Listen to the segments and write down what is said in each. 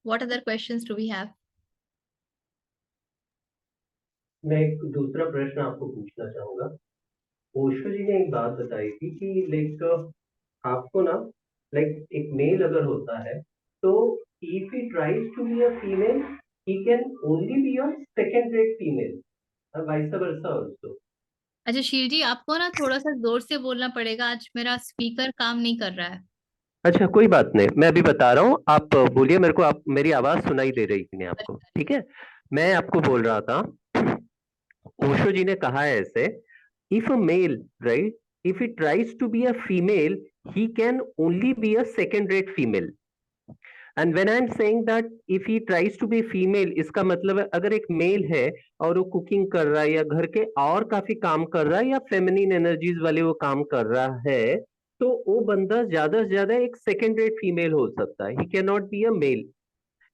What other questions do we have? मैं एक दूसरा प्रश्न आपको पूछना चाहूंगा। ओशो जी ने एक बात बताई थी कि लाइक आपको ना लाइक एक मेल अगर होता है तो if he tries to be a female he can only be a second rate female और वाइस वर्सा आल्सो। अच्छा शील जी, आपको ना थोड़ा सा जोर से बोलना पड़ेगा, आज मेरा स्पीकर काम नहीं कर रहा है। अच्छा कोई बात नहीं, मैं अभी बता रहा हूँ, आप बोलिए मेरे को। आप मेरी आवाज सुनाई दे रही थी नहीं आपको? ठीक है, मैं आपको बोल रहा था, ओशो जी ने कहा है ऐसे, if a male right, if he tries to be a female he can only be a second rate female. And when I am saying that if he tries to be female, इसका मतलब है अगर एक mail है और वो cooking कर रहा है या घर के और काफी काम कर रहा है या फेमिनिन एनर्जीज वाले वो काम कर रहा है, तो वो बंदा ज्यादा से ज्यादा एक सेकंड रेट फीमेल हो सकता है। He can not be a male,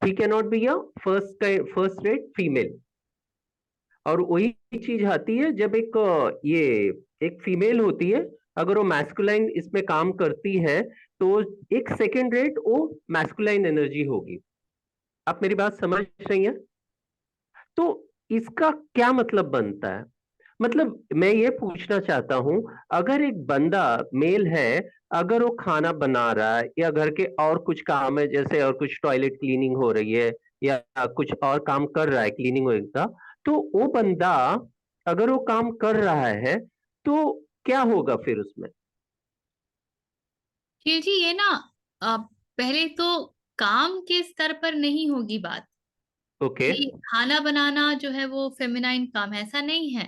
he can not be a first rate female. और वही चीज आती है जब एक ये एक फीमेल होती है, अगर वो मैस्कुलाइन इसमें काम करती है तो एक सेकेंड रेट वो मैस्कुलाइन एनर्जी होगी। आप मेरी बात समझ रही हैं? तो इसका क्या मतलब बनता है? मतलब मैं ये पूछना चाहता हूं, अगर एक बंदा मेल है, अगर वो खाना बना रहा है या घर के और कुछ काम है, जैसे और कुछ टॉयलेट क्लीनिंग हो रही है या कुछ और काम कर रहा है क्लीनिंग का, तो वो बंदा अगर वो काम कर रहा है तो क्या होगा फिर उसमें? शील जी, ये ना अ, पहले तो काम के स्तर पर नहीं होगी बात ओके। कि खाना बनाना जो है वो फेमिनाइन काम है, ऐसा नहीं है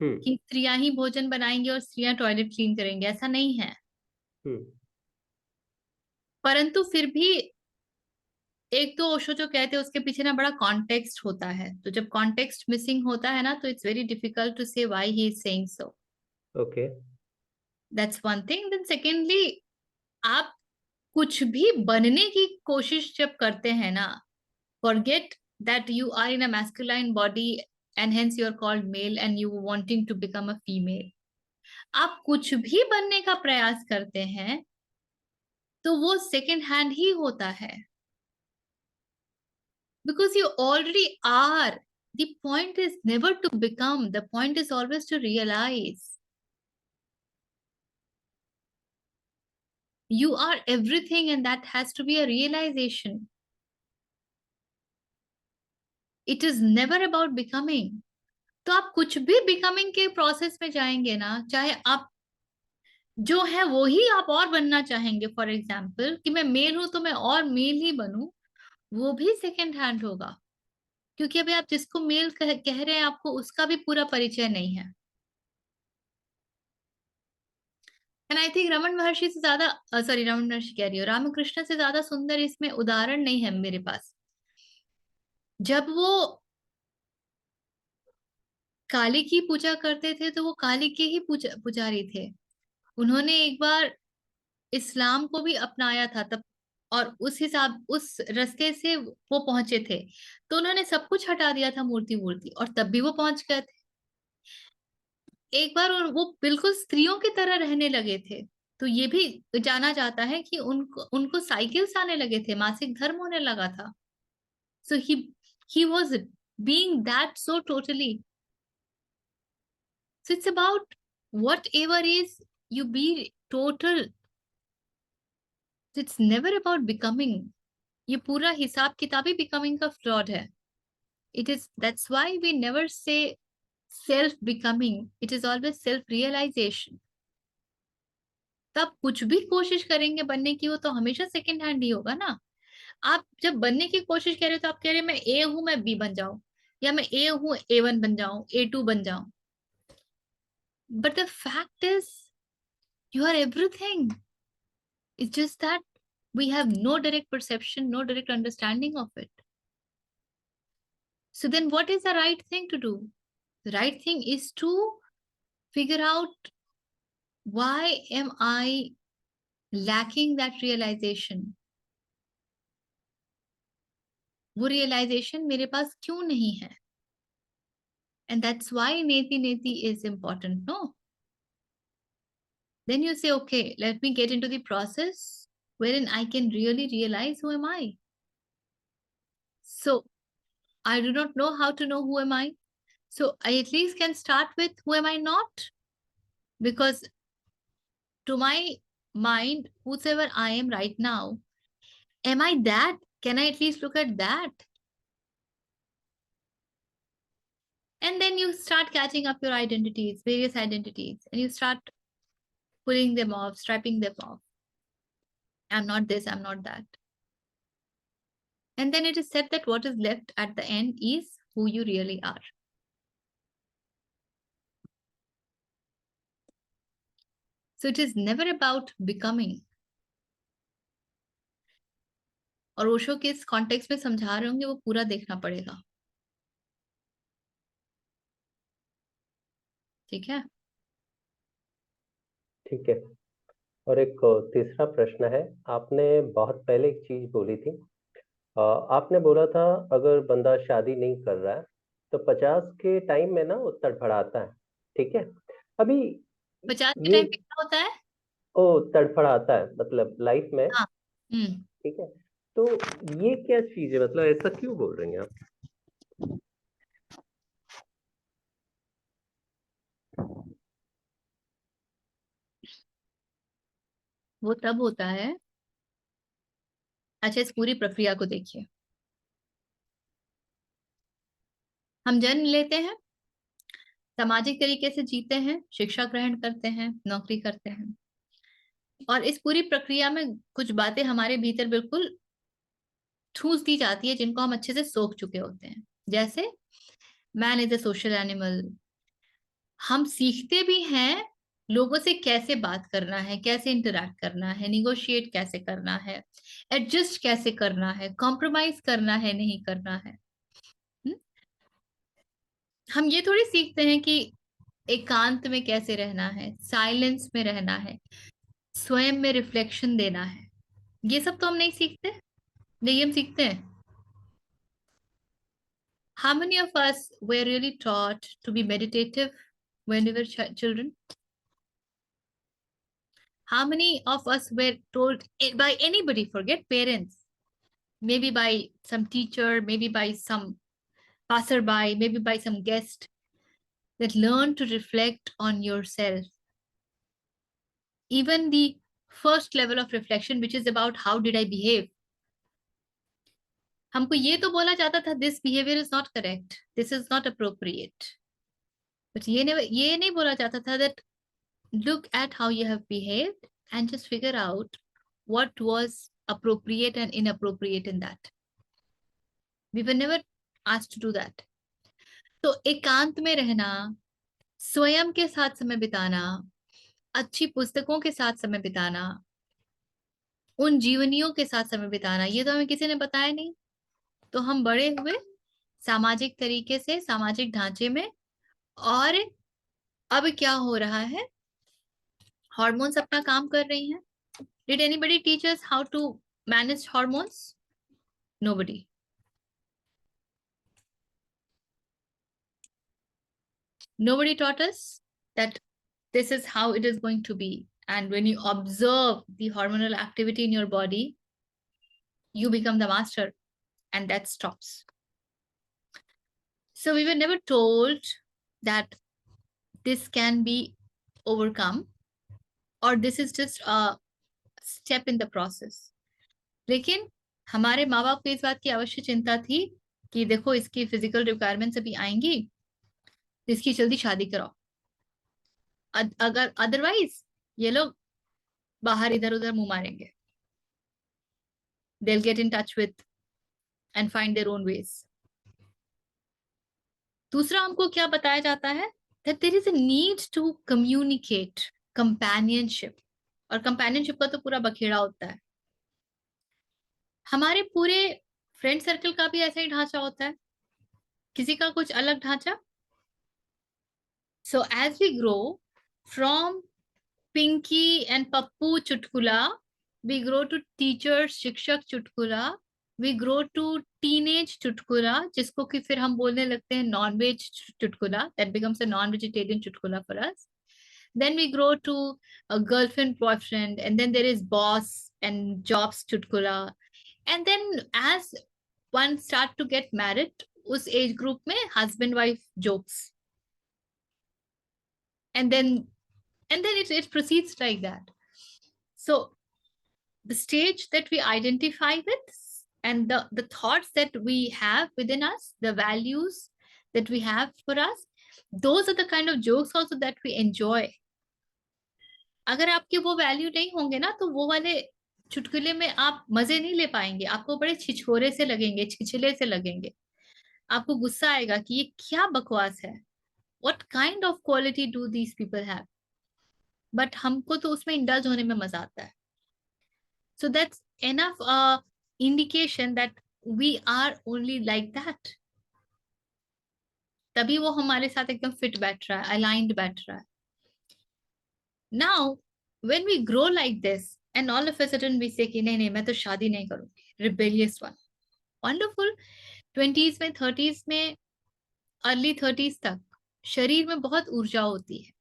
हम्म। कि स्त्रियां ही भोजन बनाएंगी और स्त्रियां टॉयलेट क्लीन करेंगे, ऐसा नहीं है। हम्म। परंतु फिर भी एक तो ओशो जो कहते हैं उसके पीछे ना बड़ा कॉन्टेक्स्ट होता है, तो जब कॉन्टेक्स्ट मिसिंग होता है ना तो it's very difficult to say why he is saying so. Okay. That's one thing. Then secondly, आप कुछ भी बनने की कोशिश जब करते हैं ना, forget that you are in a masculine body and hence you are called male and you wanting to become a female। आप कुछ भी बनने का प्रयास करते हैं तो वो सेकंड हैंड ही होता है, because you already are। The point is never to become, the point is always to realize you are everything, and that has to be a realization। It is never about becoming। तो आप कुछ भी becoming के process में जाएंगे ना, चाहे आप जो है वो ही आप और बनना चाहेंगे, फॉर एग्जाम्पल कि मैं मेल हूं तो मैं और मेल ही बनूं, वो भी सेकंड हैंड होगा, क्योंकि अभी आप जिसको मेल कह रहे हैं आपको उसका भी पूरा परिचय नहीं है। एंड आई थिंक रमन महर्षि से ज्यादा, सॉरी रमन महर्षि कह रही हूँ, रामकृष्ण से ज्यादा सुंदर इसमें उदाहरण नहीं है मेरे पास। जब वो काली की पूजा करते थे तो वो काली के ही पुजारी थे। उन्होंने एक बार इस्लाम को भी अपनाया था तब, और उस हिसाब उस रास्ते से वो पहुंचे थे, तो उन्होंने सब कुछ हटा दिया था, मूर्ति मूर्ति, और तब भी वो पहुंच गए थे। एक बार वो बिल्कुल स्त्रियों की तरह रहने लगे थे, तो ये भी जाना जाता है कि उनको उनको साइकिल्स आने लगे थे, मासिक धर्म होने लगा था। So he was being that so totally. So it's about whatever is you be total, it's never about becoming. ये पूरा हिसाब किताबी बिकमिंग का फ्लॉड है। It is that's why we never say self becoming, it is always self realisation. तब कुछ भी कोशिश करेंगे बनने की, वो तो हमेशा सेकंड हैंड ही होगा ना। आप जब बनने की कोशिश कर रहे हो तो आप कह रहे हैं मैं ए हूं मैं बी बन जाऊं, या मैं ए हूं A1 बन जाऊं, A2 बन जाऊं। But the fact is you are everything. It's just that we have no direct perception, no direct understanding of it। So then what is the right thing to do? The right thing is to figure out, why am I lacking that realization? वो realization मेरे पास क्यों नहीं है? And that's why neti neti is important, no? Then you say, okay, let me get into the process wherein I can really realize who am I. So I do not know how to know who am I. So I at least can start with who am I not? Because to my mind, whosoever I am right now, am I that? Can I at least look at that? And then you start catching up your identities, various identities, and you start pulling them off, stripping them off. I'm not this, I'm not that. And then it is said that what is left at the end is who you really are. So it is never about becoming. और ओशो के इस context में समझा रहे होंगे, वो पूरा देखना पड़ेगा. ठीक है. ठीक है. और एक तीसरा प्रश्न है. आपने बहुत पहले एक चीज बोली थी. आपने बोला था अगर बंदा शादी नहीं कर रहा है तो 50 के टाइम में ना वो तड़फड़ाता है. ठीक है. अभी 50 के ये टाइम पे क्या होता है? ओ तड़फड़ाता है मतलब लाइफ में. हाँ. ठीक है. तो ये क्या चीज है, मतलब ऐसा क्यों बोल रही हैं आप? वो तब होता है. अच्छा, इस पूरी प्रक्रिया को देखिए. हम जन्म लेते हैं, सामाजिक तरीके से जीते हैं, शिक्षा ग्रहण करते हैं, नौकरी करते हैं, और इस पूरी प्रक्रिया में कुछ बातें हमारे भीतर बिल्कुल ठूस दी जाती है जिनको हम अच्छे से सोख चुके होते हैं. जैसे man is a social animal. हम सीखते भी हैं लोगों से कैसे बात करना है, कैसे इंटरेक्ट करना है, निगोशिएट कैसे करना है, एडजस्ट कैसे करना है, कॉम्प्रोमाइज करना है, नहीं करना है. हम्म? हम ये थोड़ी सीखते हैं कि एकांत में कैसे रहना है, साइलेंस में रहना है, स्वयं में रिफ्लेक्शन देना है. ये सब तो हम नहीं सीखते. नहीं, हम सीखते हैं. How many of us were really taught to be meditative when we were children? How many of us were told by anybody, forget parents, maybe by some teacher, maybe by some passerby, maybe by some guest, that learn to reflect on yourself? Even the first level of reflection, which is about how did I behave, हमको ये तो बोला जाता था this behavior is not correct, this is not appropriate. But ये नहीं बोला जाता था that look at how you have behaved and just figure out what was appropriate and inappropriate in that. We were never asked to do that. तो एकांत में रहना, स्वयं के साथ समय बिताना, अच्छी पुस्तकों के साथ समय बिताना, उन जीवनियों के साथ समय बिताना, ये तो हमें किसी ने बताया नहीं. तो हम बड़े हुए सामाजिक तरीके से, सामाजिक ढांचे में, और अब क्या हो रहा है, हार्मोन्स अपना काम कर रही हैं. Did anybody teach us how to manage hormones? Nobody. Nobody taught us that this is how it is going to be. And when you observe the hormonal activity in your body, you become the master, and that stops. So we were never told that this can be overcome, or this is just a step in the process. लेकिन हमारे माँ बाप को इस बात की अवश्य चिंता थी कि देखो इसकी फिजिकल रिक्वायरमेंट्स अभी आएंगी, तो इसकी जल्दी शादी कराओ. अगर अदरवाइज ये लोग बाहर इधर उधर मुंह मारेंगे. They'll get in touch with and find their own ways. दूसरा हमको क्या बताया जाता है, that there is a need to communicate, companionship. और companionship का तो पूरा बखेड़ा होता है. हमारे पूरे फ्रेंड सर्कल का भी ऐसा ही ढांचा होता है, किसी का कुछ अलग ढांचा. So as we grow from Pinky and Pappu Chutkula, we grow to teachers, शिक्षक चुटकुला, we grow to teenage चुटकुला, जिसको कि फिर हम बोलने लगते हैं non-veg चुटकुला, that becomes a non-vegetarian चुटकुला for us. Then we grow to a girlfriend, boyfriend, and then there is boss and jobs चुटकुला. And then as one start to get married, उस एज ग्रुप में husband wife jokes, and then it proceeds like that. So the stage that we identify with and the thoughts that we have within us, the values that we have for us, those are the kind of jokes also that we enjoy. अगर आपके वो value नहीं होंगे ना, तो वो वाले चुटकुले में आप मजे नहीं ले पाएंगे, आपको बड़े छिछोरे से लगेंगे, छिछले से लगेंगे, आपको गुस्सा आएगा कि ये क्या बकवास है, what kind of quality do these people have, but हमको तो उसमें इंडल्ज होने में मजा आता है. So that's enough indication that we are only like that. तभी वो हमारे साथ एकदम फिट बैठ रहा है, aligned बैठ रहा है. Now, when we grow like this and all of a sudden we say कि नहीं मैं तो शादी नहीं करूंगी, rebellious one. Wonderful. 20s में, 30s में, अर्ली 30s तक शरीर में बहुत ऊर्जा होती है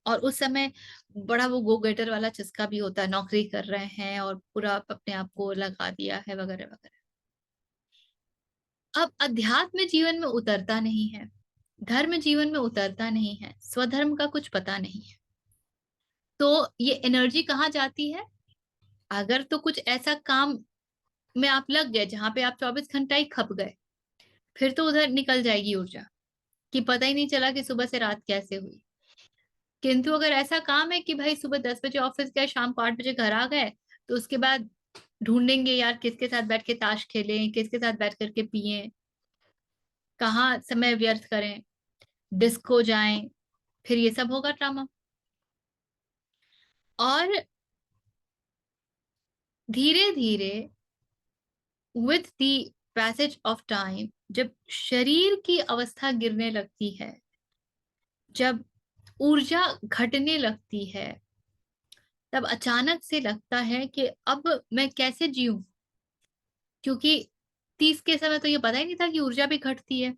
और उस समय बड़ा वो गो गेटर वाला चस्का भी होता है, नौकरी कर रहे हैं और पूरा अपने आप को लगा दिया है वगैरह वगैरह. अब अध्यात्म जीवन में उतरता नहीं है, धर्म जीवन में उतरता नहीं है, स्वधर्म का कुछ पता नहीं है, तो ये एनर्जी कहाँ जाती है? अगर तो कुछ ऐसा काम में आप लग गए जहां पे आप 24 घंटा ही खप गए, फिर तो उधर निकल जाएगी ऊर्जा कि पता ही नहीं चला कि सुबह से रात कैसे हुई. किंतु अगर ऐसा काम है कि भाई सुबह 10 बजे ऑफिस गए, शाम को 8 बजे घर आ गए, तो उसके बाद ढूंढेंगे यार किसके साथ बैठ के ताश खेलें, किसके साथ बैठ करके पिए, कहाँ समय व्यर्थ करें, डिस्को जाएं, फिर ये सब होगा ड्रामा. और धीरे धीरे with the passage of time, जब शरीर की अवस्था गिरने लगती है, जब ऊर्जा घटने लगती है, तब अचानक से लगता है कि अब मैं कैसे जीऊं, क्योंकि 30 के समय तो ये पता ही नहीं था कि ऊर्जा भी घटती है.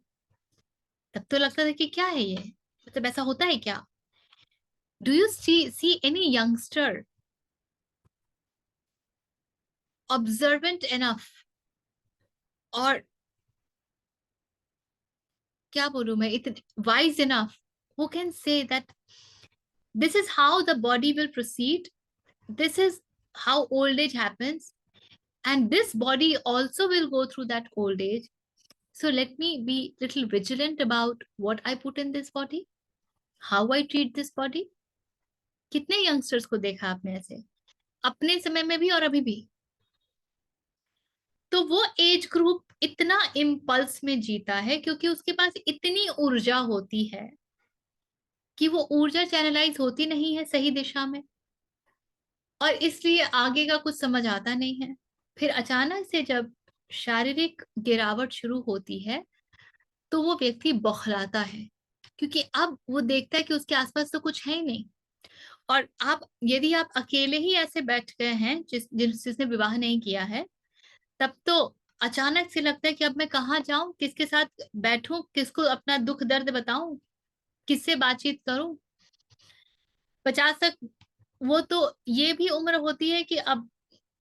तब तो लगता था कि क्या है ये, मतलब ऐसा होता है क्या. Do you see any youngster observant enough, और क्या बोलूं मैं, इतने wise enough, who can say that this is how the body will proceed, this is how old age happens, and this body also will go through that old age, so let me be little vigilant about what I put in this body, how I treat this body. कितने youngsters को देखा आपने ऐसे, अपने समय में भी और अभी भी. तो वो एज ग्रुप इतना इम्पल्स में जीता है क्योंकि उसके पास इतनी ऊर्जा होती है कि वो ऊर्जा चैनलाइज होती नहीं है सही दिशा में, और इसलिए आगे का कुछ समझ आता नहीं है. फिर अचानक से जब शारीरिक गिरावट शुरू होती है, तो वो व्यक्ति बौखलाता है, क्योंकि अब वो देखता है कि उसके आसपास तो कुछ है ही नहीं. और आप, यदि आप अकेले ही ऐसे बैठ गए हैं जिसने विवाह नहीं किया है, तब तो अचानक से लगता है कि अब मैं कहाँ जाऊं, किसके साथ बैठूं, किसको अपना दुख दर्द बताऊं, किससे बातचीत करूं. 50 तक वो तो ये भी उम्र होती है कि अब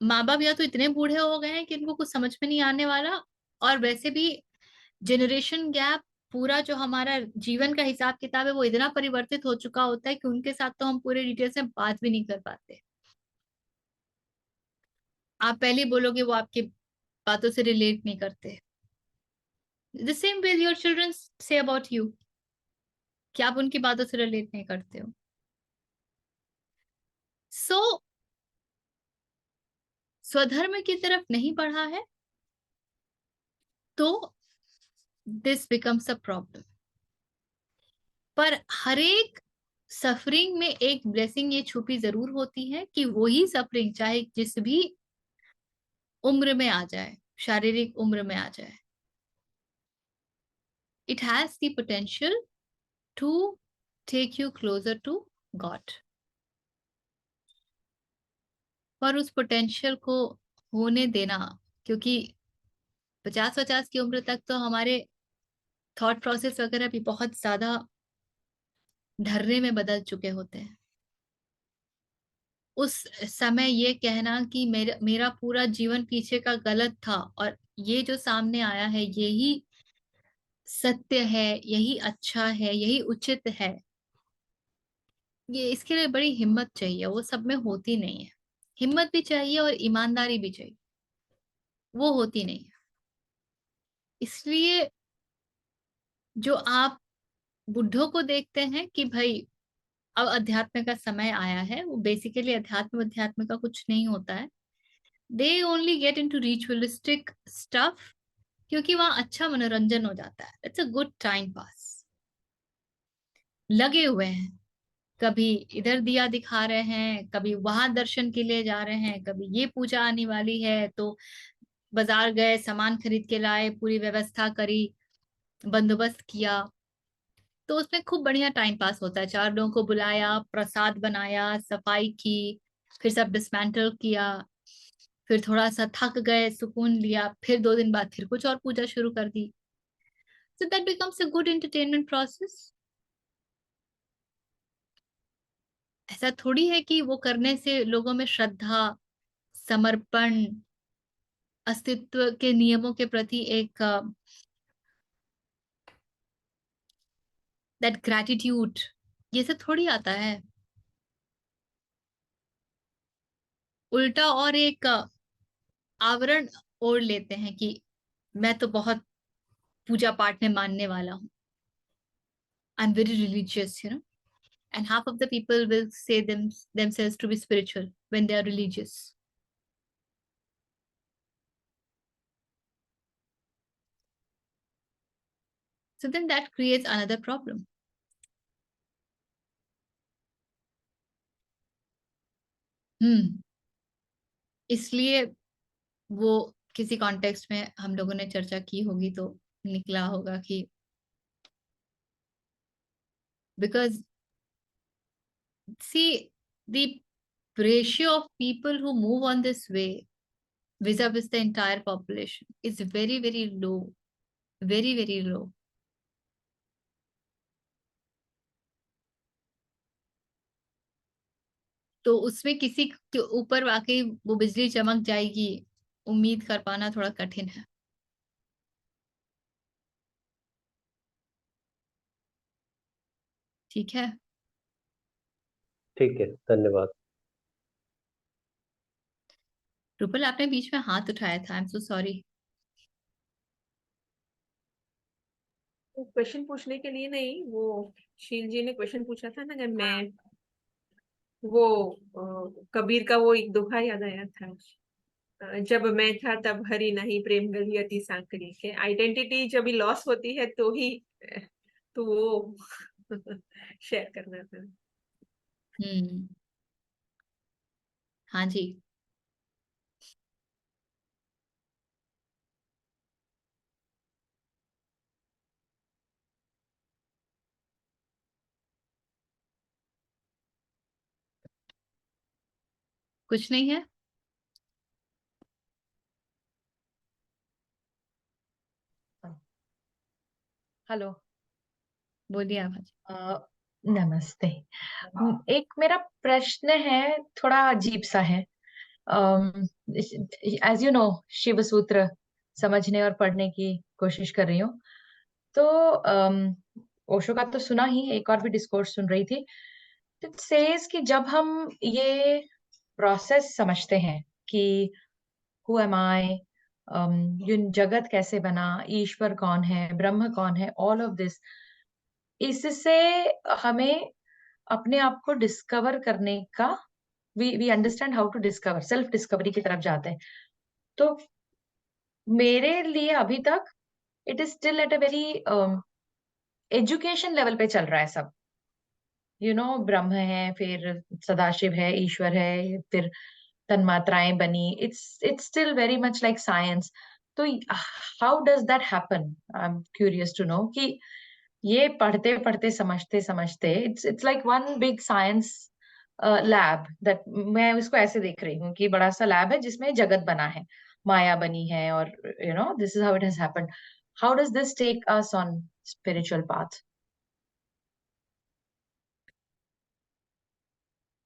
माँ बाप या तो इतने बूढ़े हो गए हैं कि इनको कुछ समझ में नहीं आने वाला, और वैसे भी जनरेशन गैप, पूरा जो हमारा जीवन का हिसाब किताब है वो इतना परिवर्तित हो चुका होता है कि उनके साथ तो हम पूरे डिटेल से बात भी नहीं कर पाते. आप पहले ही बोलोगे वो आपकी बातों से रिलेट नहीं करते. The same way your children say about you, कि आप उनकी बातों से रिलेट नहीं करते हो. सो स्वधर्म की तरफ नहीं बढ़ा है तो दिस बिकम्स अ प्रॉब्लम. पर हर एक सफरिंग में एक ब्लेसिंग ये छुपी जरूर होती है कि वही सफरिंग चाहे जिस भी उम्र में आ जाए, शारीरिक उम्र में आ जाए, it has the potential to take you closer to God. पर उस पोटेंशियल को होने देना, क्योंकि 50-50 की उम्र तक तो हमारे थॉट प्रोसेस वगैरह भी बहुत ज्यादा ढर्रे में बदल चुके होते हैं. उस समय ये कहना कि मेरा मेरा पूरा जीवन पीछे का गलत था और ये जो सामने आया है यही सत्य है, यही अच्छा है, यही उचित है, ये इसके लिए बड़ी हिम्मत चाहिए, वो सब में होती नहीं है। हिम्मत भी चाहिए और ईमानदारी भी चाहिए, वो होती नहीं है। इसलिए जो आप बुढ़ों को देखते हैं कि भाई अब अध्यात्म का समय आया है, वो बेसिकली अध्यात्म का कुछ नहीं होता है। They only get into ritualistic stuff, क्योंकि वहां अच्छा मनोरंजन हो जाता है, it's a good time pass. लगे हुए हैं, कभी इधर दिया दिखा रहे हैं, कभी वहां दर्शन के लिए जा रहे हैं, कभी ये पूजा आने वाली है तो बाजार गए, सामान खरीद के लाए, पूरी व्यवस्था करी, बंदोबस्त किया, तो उसमें खूब बढ़िया टाइम पास होता है। चार लोगों को बुलाया, प्रसाद बनाया, सफाई की, फिर सब डिसमेंटल किया, फिर थोड़ा सा थक गए, सुकून लिया, फिर 2 दिन बाद फिर कुछ और पूजा शुरू कर दी। So that becomes a good entertainment process. ऐसा थोड़ी है कि वो करने से लोगों में श्रद्धा, समर्पण, अस्तित्व के नियमों के प्रति एक दैट ग्रैटिट्यूड, ये सब थोड़ी आता है। उल्टा और एक आवरण ओढ़ लेते हैं कि मैं तो बहुत पूजा पाठ में मानने वाला हूँ, I am very religious, and half of the people will say themselves to be spiritual when they are religious. So then that creates another problem. हम्म इसलिए वो किसी कॉन्टेक्स्ट में हम लोगों ने चर्चा की होगी तो निकला होगा कि because see, the ratio of people who move on this way vis-a-vis the entire population is very very low, very very low. तो उसमें किसी के ऊपर वाकई वो बिजली चमक जाएगी, उम्मीद कर पाना थोड़ा कठिन है। ठीक है। ठीक है, धन्यवाद। रुपल, आपने बीच में हाथ उठाया था, आई एम सो सॉरी। वो क्वेश्चन पूछने के लिए नहीं, वो शील जी ने क्वेश्चन पूछा था ना, जब मैं वो कबीर का वो एक दोहा याद आया था। जब मैं था तब हरि नहीं, प्रेम गली अति सांकरी, के आइडेंटिटी जब भी लॉस होती है तो ही तो वो शेयर करना था। हम्म। हाँ जी। कुछ नहीं है। हेलो। बोलिए आप जी। नमस्ते। एक मेरा प्रश्न है, थोड़ा अजीब सा है। एज यू नो, शिव सूत्र समझने और पढ़ने की कोशिश कर रही हूँ। तो ओशो का तो सुना ही, एक और भी डिस्कोर्स सुन रही थी। इट सेज कि जब हम ये प्रोसेस समझते हैं कि हु एम आई, ये जगत कैसे बना, ईश्वर कौन है, ब्रह्म कौन है, ऑल ऑफ दिस, इससे हमें अपने आप को डिस्कवर करने का, we understand how to discover, self discovery की तरफ जाते हैं। तो मेरे लिए अभी तक it is still at a very education level पे चल रहा है सब। ब्रह्म है, फिर सदाशिव है, ईश्वर है, फिर तन्मात्राएं बनी, it's still very much like science. तो how does that happen? I am curious to know कि ये पढ़ते पढ़ते समझते समझते it's like one big science lab, that मैं उसको ऐसे देख रही हूँ कि बड़ा सा लैब है जिसमें जगत बना है, माया बनी है, और this is how it has happened. How does this take us on spiritual path?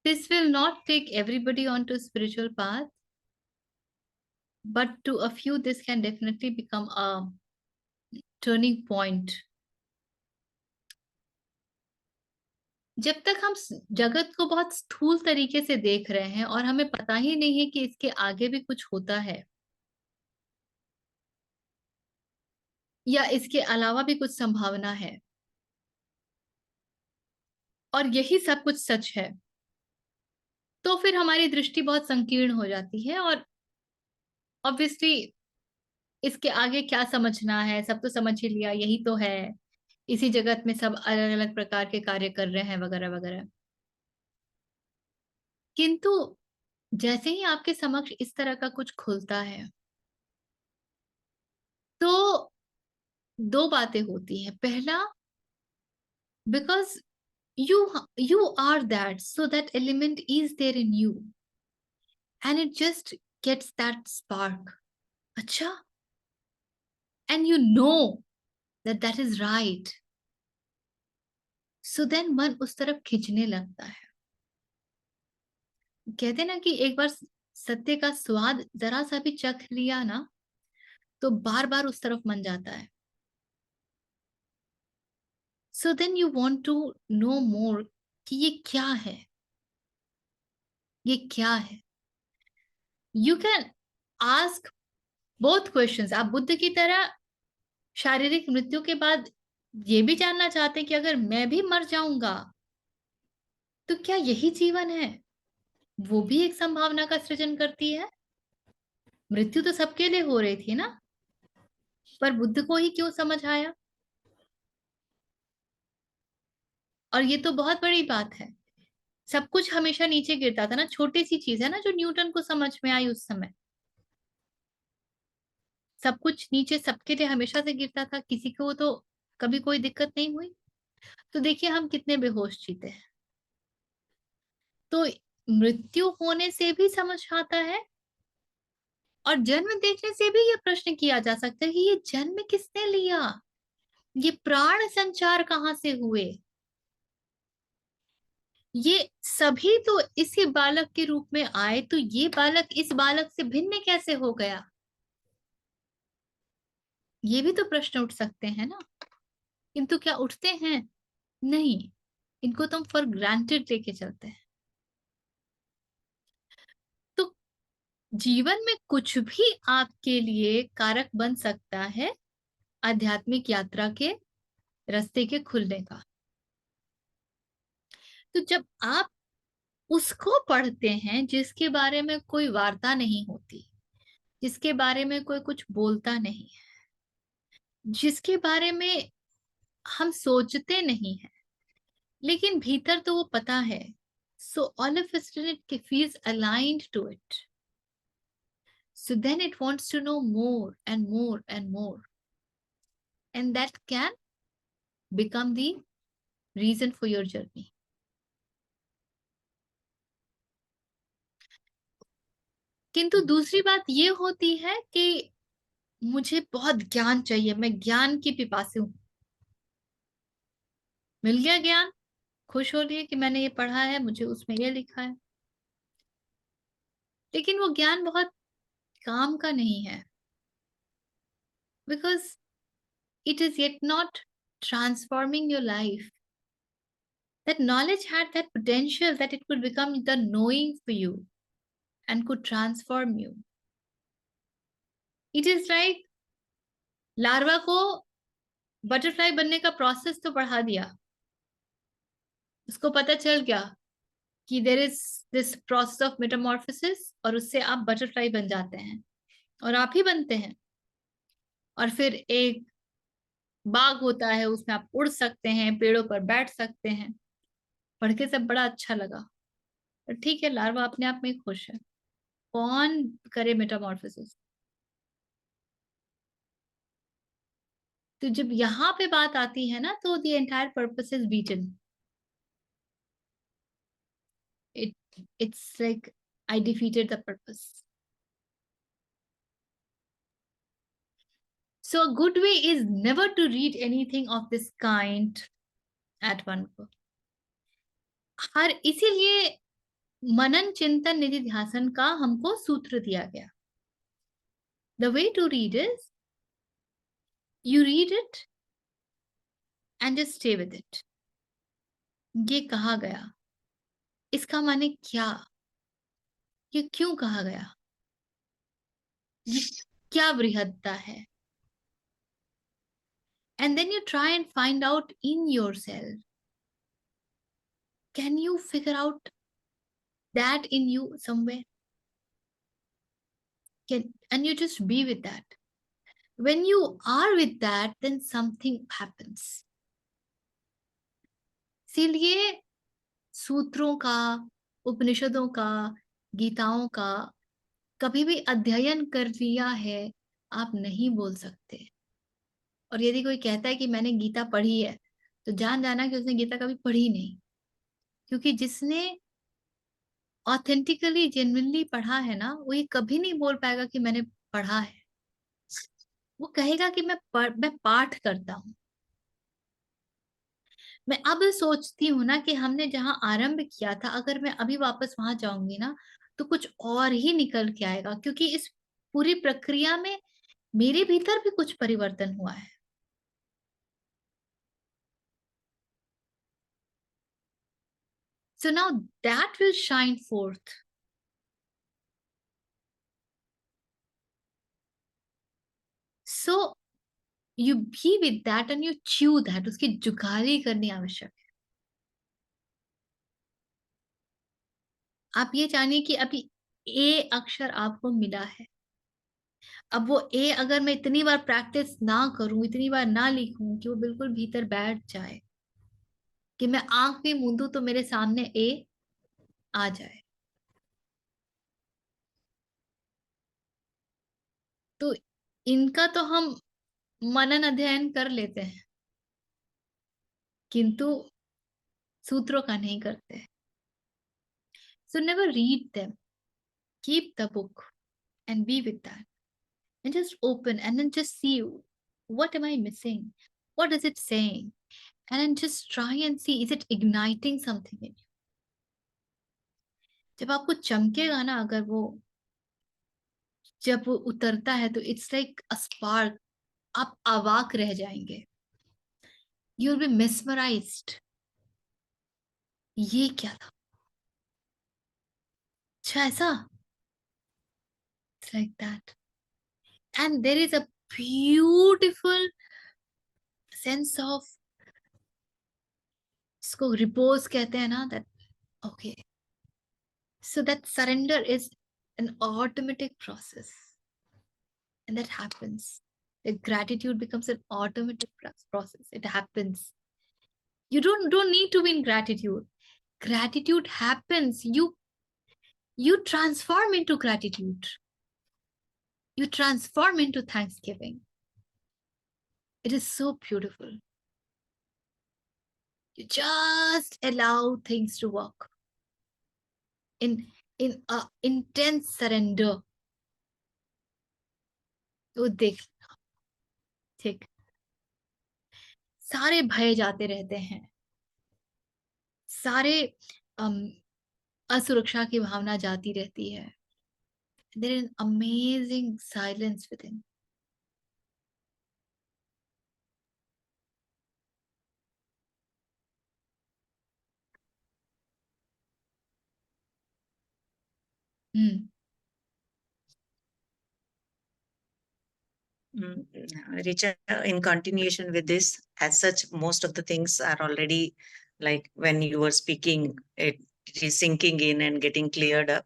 This will not take everybody onto spiritual path, but to a few this can definitely become a turning point. जब तक हम जगत को बहुत स्थूल तरीके से देख रहे हैं और हमें पता ही नहीं है कि इसके आगे भी कुछ होता है या इसके अलावा भी कुछ संभावना है और यही सब कुछ सच है, तो फिर हमारी दृष्टि बहुत संकीर्ण हो जाती है और ऑब्वियसली इसके आगे क्या समझना है, सब तो समझ ही लिया, यही तो है, इसी जगत में सब अलग अलग प्रकार के कार्य कर रहे हैं वगैरह वगैरह। किंतु जैसे ही आपके समक्ष इस तरह का कुछ खुलता है तो दो बातें होती हैं। पहला, because you are that, so that element is there in you and it just gets that spark. अच्छा, and you know that that is right, so then मन उस तरफ खींचने लगता है। कहते ना कि एक बार सत्य का स्वाद जरा सा भी चख लिया ना तो बार बार उस तरफ मन जाता है। So then you want to know more कि ये क्या है, ये क्या है। You can ask both questions. आप बुद्ध की तरह शारीरिक मृत्यु के बाद ये भी जानना चाहते हैं कि अगर मैं भी मर जाऊंगा तो क्या यही जीवन है? वो भी एक संभावना का सृजन करती है। मृत्यु तो सबके लिए हो रही थी ना, पर बुद्ध को ही क्यों समझ आया? और ये तो बहुत बड़ी बात है। सब कुछ हमेशा नीचे गिरता था ना, छोटी सी चीज है ना जो न्यूटन को समझ में आई उस समय। सब कुछ नीचे सबके लिए हमेशा से गिरता था, किसी को तो कभी कोई दिक्कत नहीं हुई। तो देखिए हम कितने बेहोश जीते हैं। तो मृत्यु होने से भी समझ आता है और जन्म देखने से भी ये प्रश्न किया जा सकता है कि ये जन्म किसने लिया, ये प्राण संचार कहाँ से हुए, ये सभी तो इसी बालक के रूप में आए, तो ये बालक इस बालक से भिन्न कैसे हो गया? ये भी तो प्रश्न उठ सकते हैं ना। किंतु क्या उठते हैं? नहीं, इनको तो हम फॉर ग्रांटेड लेके चलते हैं। तो जीवन में कुछ भी आपके लिए कारक बन सकता है आध्यात्मिक यात्रा के रास्ते के खुलने का। तो जब आप उसको पढ़ते हैं जिसके बारे में कोई वार्ता नहीं होती, जिसके बारे में कोई कुछ बोलता नहीं है, जिसके बारे में हम सोचते नहीं है, लेकिन भीतर तो वो पता है, so all of a sudden it feels aligned to it, so then it wants to know more and more and more, and that can become the reason for your journey. किंतु दूसरी बात ये होती है कि मुझे बहुत ज्ञान चाहिए, मैं ज्ञान की पिपासु हूं। मिल गया ज्ञान, खुश हो रही है कि मैंने ये पढ़ा है, मुझे उसमें ये लिखा है, लेकिन वो ज्ञान बहुत काम का नहीं है, because it is yet not transforming your life. That knowledge had that potential that it could become the knowing for you and could transform you. It is like larva को बटरफ्लाई बनने का प्रोसेस तो पढ़ा दिया, उसको पता चल गया कि there is this process of metamorphosis और उससे आप बटरफ्लाई बन जाते हैं और आप ही बनते हैं। और फिर एक बाग होता है, उसमें आप उड़ सकते हैं, पेड़ों पर बैठ सकते हैं। पढ़ के सब बड़ा अच्छा लगा, पर ठीक है, लार्वा अपने आप में खुश है, कौन करे मेटामॉर्फोसिस। तो जब यहाँ पे बात आती है ना, तो the entire purpose is beaten. It's like I defeated the purpose. So a good way is never to read anything of this kind at one go. हर इसीलिए मनन चिंतन निधि ध्यासन का हमको सूत्र दिया गया The way to read is you read it and just stay with it. ये कहा गया, इसका माने क्या, ये क्यों कहा गया, ये क्या बृहत्ता है. And then you try and find out in yourself. Can you figure out that in you somewhere? And you just be with that. When you are with that, then something happens. इसीलिए सूत्रों का, उपनिषदों का, गीताओं का कभी भी अध्ययन कर लिया है आप नहीं बोल सकते. और यदि कोई कहता है कि मैंने गीता पढ़ी है, तो जान जाना कि उसने गीता कभी पढ़ी नहीं. क्योंकि जिसने ऑथेंटिकली जेन्युइनली पढ़ा है ना, वो ये कभी नहीं बोल पाएगा कि मैंने पढ़ा है. वो कहेगा कि मैं पाठ करता हूं. मैं अब सोचती हूँ ना कि हमने जहां आरंभ किया था, अगर मैं अभी वापस वहां जाऊंगी ना, तो कुछ और ही निकल के आएगा. क्योंकि इस पूरी प्रक्रिया में मेरे भीतर भी कुछ परिवर्तन हुआ है. So now that will shine forth. So you be with that and you chew that. उसकी जुगाली करनी आवश्यक है. आप ये जानिए कि अभी ए अक्षर आपको मिला है. अब वो ए अगर मैं इतनी बार प्रैक्टिस ना करूं, इतनी बार ना लिखूं कि वो बिल्कुल भीतर बैठ जाए, कि मैं आंख भी मूंदूं तो मेरे सामने ए आ जाए, तो इनका तो हम मनन अध्ययन कर लेते हैं, किंतु सूत्रों का नहीं करते. So never read them. Keep the book and be with that. And just open and then just see, what am I missing? What is it saying? And then just try and see, is it igniting something in you? जब आपको चमकेगा ना, अगर वो जब वो उतरता है, तो इट्स लाइक अ स्पार्क. आप अवाक रह जाएंगे. You will be mesmerised. ये क्या था, अच्छा ऐसा. It's like that. And there is a beautiful sense of, इसको रिपोज कहते हैं ना, that okay, so that surrender is an automatic process, and that happens. The gratitude becomes an automatic process. It happens. You don't need to be in gratitude. Gratitude happens. You transform into gratitude. You transform into thanksgiving. It is so beautiful. You just allow things to work in a intense surrender. तो देख, ठीक, सारे भय जाते रहते हैं, सारे असुरक्षा की भावना जाती रहती है. There is an amazing silence within. Richa, in continuation with this, as such, most of the things are already, like when you were speaking, it is sinking in and getting cleared up.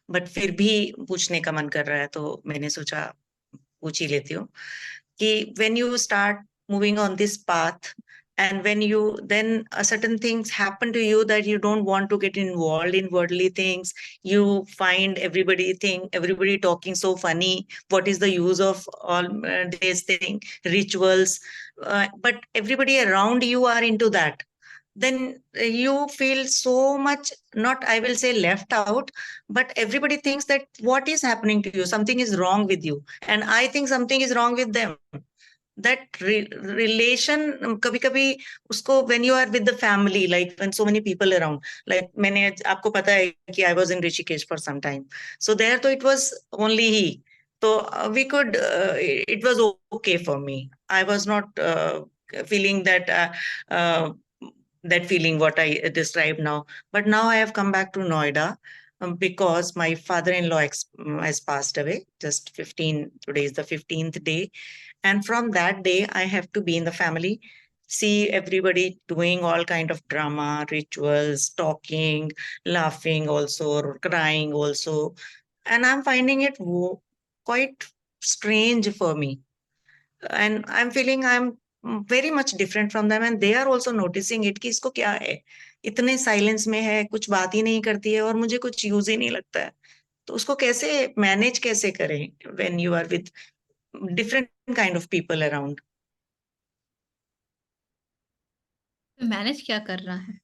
But फिर भी पूछने का मन कर रहा है, तो मैंने सोचा पूछ ही लेती हूँ कि when you start moving on this path, and when you then certain things happen to you that you don't want to get involved in worldly things, you find everybody talking so funny. What is the use of all these things, rituals? But everybody around you are into that. Then you feel so much, not I will say left out, but everybody thinks that what is happening to you? Something is wrong with you. And I think something is wrong with them. That relation, कभी-कभी उसको, when you are with the family, like when so many people around, like मैंने, आपको पता है कि I was in Rishikesh for some time. So there, तो it was only he. So we could, it was okay for me. I was not feeling that feeling what I described now. But now I have come back to Noida because my father-in-law has passed away. Today is the 15th day. And from that day, I have to be in the family, see everybody doing all kind of drama, rituals, talking, laughing also, or crying also. And I'm finding it quite strange for me. And I'm feeling I'm very much different from them, and they are also noticing it कि इसको क्या है, इतने silence में है, कुछ बात ही नहीं करती है और मुझे कुछ यूज ही नहीं लगता है. तो उसको कैसे मैनेज कैसे करें when you are with different kind of people around. Manage क्या कर रहा है?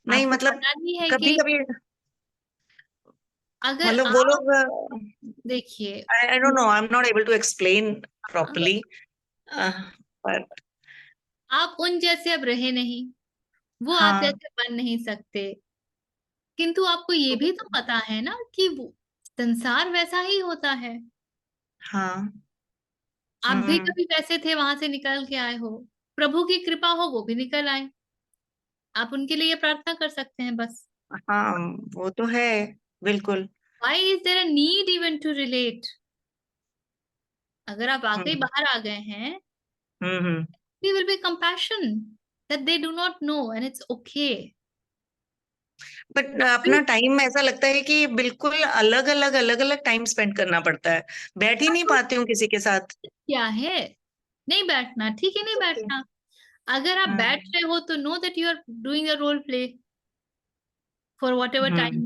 नहीं आपको मतलब पता नहीं है कभी कि कभी अगर मतलब वो आप लोग देखिए, I don't know, I'm not able to explain properly. But आप उन जैसे अब रहे नहीं, वो आप हाँ जैसे बन नहीं सकते, किंतु आपको ये भी तो पता है ना कि वो संसार वैसा ही होता है. हाँ आप भी हम्म कभी वैसे थे, वहां से निकल के आए हो. प्रभु की कृपा हो वो भी निकल आए. आप उनके लिए प्रार्थना कर सकते हैं बस. हाँ वो तो है बिल्कुल. Why is there a need even to relate? अगर आप वाकई हम्म बाहर आ गए हैं, हम्म. we will be compassion that they do not know and it's okay. But अपना टाइम ऐसा लगता है कि बिल्कुल अलग अलग टाइम स्पेंड करना पड़ता है. बैठ ही नहीं पाती हूँ किसी के साथ. क्या है, नहीं बैठना ठीक है, नहीं बैठना. अगर आप बैठ रहे हो तो know that you are doing a role play for whatever time.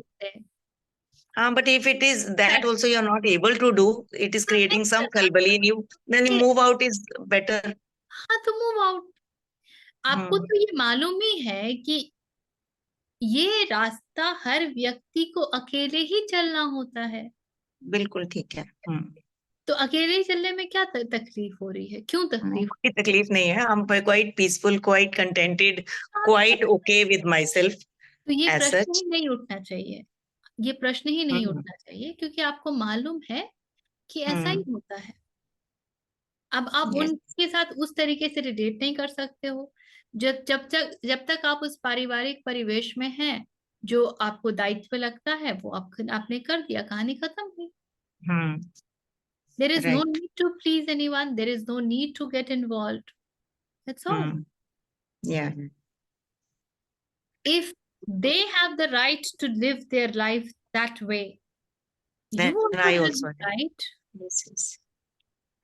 हाँ but if it is that also you're not able to do, it is creating some खलबली in you, then you move out is better. हाँ तो move out. आपको तो ये मालूम ही है कि ये रास्ता हर व्यक्ति को अकेले ही चलना होता है. बिल्कुल ठीक है. तो अकेले ही चलने में क्या तकलीफ हो रही है? क्यों तकलीफ? कोई तकलीफ नहीं है. I'm quite peaceful, quite contented, quite okay with myself तो ये as प्रश्न such. ही नहीं उठना चाहिए. ये प्रश्न ही नहीं उठना चाहिए क्योंकि आपको मालूम है कि ऐसा ही होता है. अब आप Yes. उनके साथ उस तरीके से रिलेट नहीं कर सकते हो. जब तक आप उस पारिवारिक परिवेश में हैं, जो आपको दायित्व लगता है वो आपने कर दिया, कहानी खत्म हुई. There is no Right. need to please anyone. There is no need to get involved. That's all. Yeah. If they have the right to live their life that way, Then you also I have also the have. right. Yes.